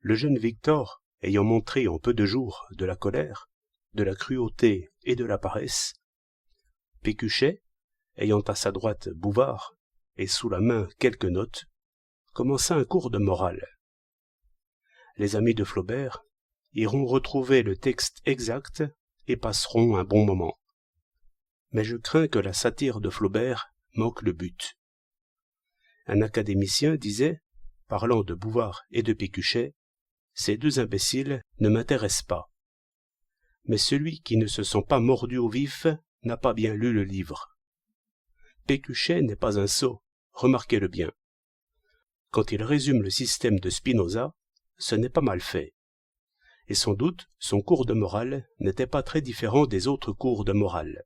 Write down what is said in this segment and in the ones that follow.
Le jeune Victor, ayant montré en peu de jours de la colère, de la cruauté et de la paresse, Pécuchet, ayant à sa droite Bouvard et sous la main quelques notes, commença un cours de morale. Les amis de Flaubert iront retrouver le texte exact et passeront un bon moment. Mais je crains que la satire de Flaubert manque le but. Un académicien disait, parlant de Bouvard et de Pécuchet, « Ces deux imbéciles ne m'intéressent pas. » Mais celui qui ne se sent pas mordu au vif n'a pas bien lu le livre. Pécuchet n'est pas un sot, remarquez-le bien. Quand il résume le système de Spinoza, ce n'est pas mal fait. Et sans doute, son cours de morale n'était pas très différent des autres cours de morale.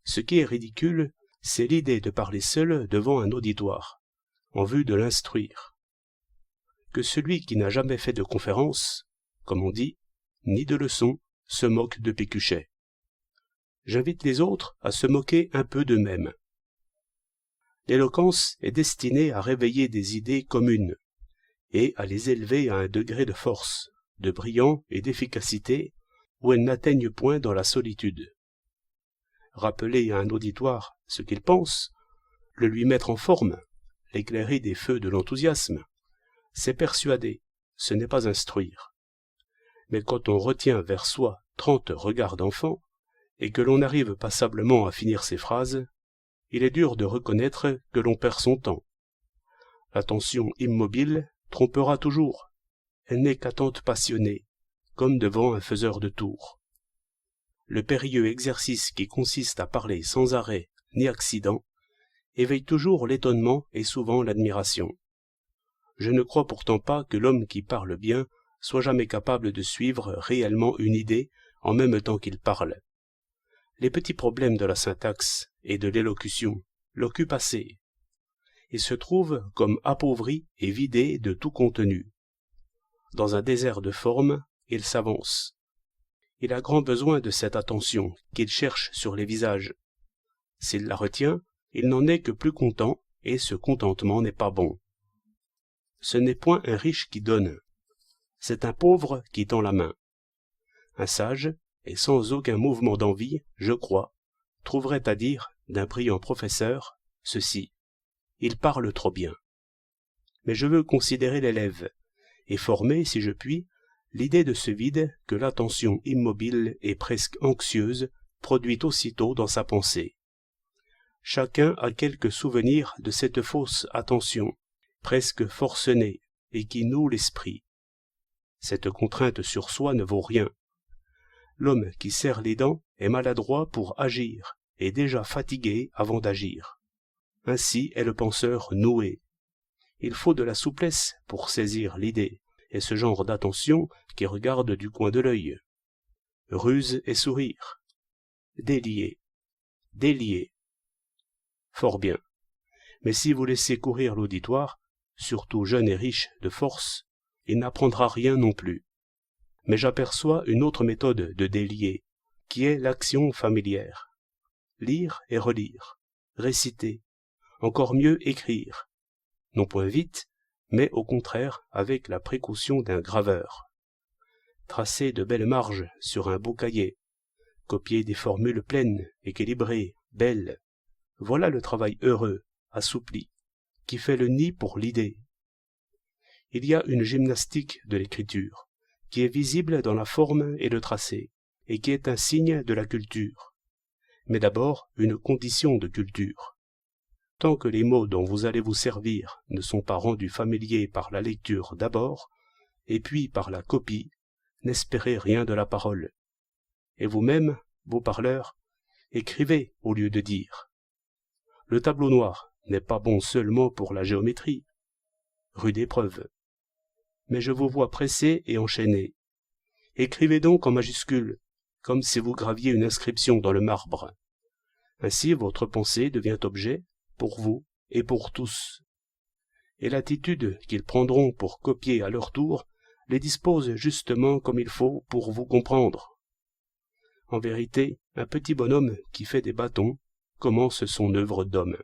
Ce qui est ridicule, c'est l'idée de parler seul devant un auditoire, en vue de l'instruire. Que celui qui n'a jamais fait de conférence, comme on dit, ni de leçon, se moque de Pécuchet. J'invite les autres à se moquer un peu d'eux-mêmes. L'éloquence est destinée à réveiller des idées communes, et à les élever à un degré de force, de brillant et d'efficacité où elles n'atteignent point dans la solitude. Rappeler à un auditoire ce qu'il pense, le lui mettre en forme, l'éclairer des feux de l'enthousiasme, c'est persuader, ce n'est pas instruire. Mais quand on retient vers soi 30 regards d'enfant, et que l'on n'arrive passablement à finir ses phrases, il est dur de reconnaître que l'on perd son temps. L'attention immobile trompera toujours, elle n'est qu'attente passionnée, comme devant un faiseur de tours. Le périlleux exercice qui consiste à parler sans arrêt ni accident éveille toujours l'étonnement et souvent l'admiration. Je ne crois pourtant pas que l'homme qui parle bien soit jamais capable de suivre réellement une idée en même temps qu'il parle. Les petits problèmes de la syntaxe et de l'élocution l'occupent assez, et se trouvent comme appauvris et vidés de tout contenu. Dans un désert de forme, il s'avance. Il a grand besoin de cette attention qu'il cherche sur les visages. S'il la retient, il n'en est que plus content, et ce contentement n'est pas bon. Ce n'est point un riche qui donne, c'est un pauvre qui tend la main. Un sage, et sans aucun mouvement d'envie, je crois, trouverait à dire d'un brillant professeur ceci: il parle trop bien. Mais je veux considérer l'élève, et former, si je puis, l'idée de ce vide que l'attention immobile et presque anxieuse produit aussitôt dans sa pensée. Chacun a quelque souvenir de cette fausse attention, presque forcenée, et qui noue l'esprit. Cette contrainte sur soi ne vaut rien. L'homme qui serre les dents est maladroit pour agir, et déjà fatigué avant d'agir. Ainsi est le penseur noué. Il faut de la souplesse pour saisir l'idée, et ce genre d'attention qui regarde du coin de l'œil. Ruse et sourire. Délier. Délier. Fort bien. Mais si vous laissez courir l'auditoire, surtout jeune et riche de force, il n'apprendra rien non plus. Mais j'aperçois une autre méthode de délier, qui est l'action familière. Lire et relire, réciter, encore mieux écrire, non point vite, mais au contraire avec la précaution d'un graveur. Tracer de belles marges sur un beau cahier, copier des formules pleines, équilibrées, belles, voilà le travail heureux, assoupli, qui fait le nid pour l'idée. Il y a une gymnastique de l'écriture, qui est visible dans la forme et le tracé, et qui est un signe de la culture, mais d'abord une condition de culture. Tant que les mots dont vous allez vous servir ne sont pas rendus familiers par la lecture d'abord, et puis par la copie, n'espérez rien de la parole. Et vous-même, beaux parleurs, écrivez au lieu de dire. Le tableau noir n'est pas bon seulement pour la géométrie. Rude épreuve. Mais je vous vois pressé et enchaîné. Écrivez donc en majuscule, comme si vous graviez une inscription dans le marbre. Ainsi votre pensée devient objet, pour vous et pour tous. Et l'attitude qu'ils prendront pour copier à leur tour les dispose justement comme il faut pour vous comprendre. En vérité, un petit bonhomme qui fait des bâtons commence son œuvre d'homme.